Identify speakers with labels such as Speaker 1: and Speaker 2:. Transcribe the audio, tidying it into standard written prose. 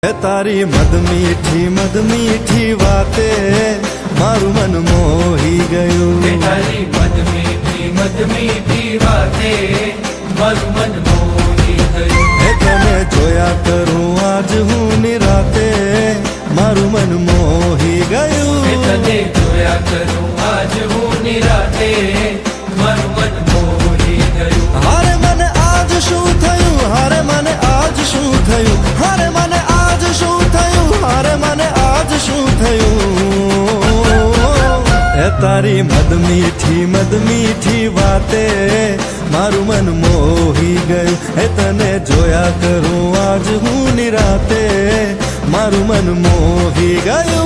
Speaker 1: तारी मद मीठी वाते मारू मन मोही गयो।
Speaker 2: तारी मद मीठी वाते मारू मन मोही गयो।
Speaker 1: तने जोया करूं आज हूँ निराते मारू मन मोही गयो।
Speaker 2: तने जोया करूं आज हूँ निराते मारू मन मोही गयो।
Speaker 1: हारे मन आज शू थयूं, हारे मन आज शू थयूं, हारे मन आज शू थयूं, हारे मन आज शू थयूं। तारी मद मीठी वाते मारू मन मोही गयो। तने जोया करूं आज हूँ निराते मारू मन मोही गयो।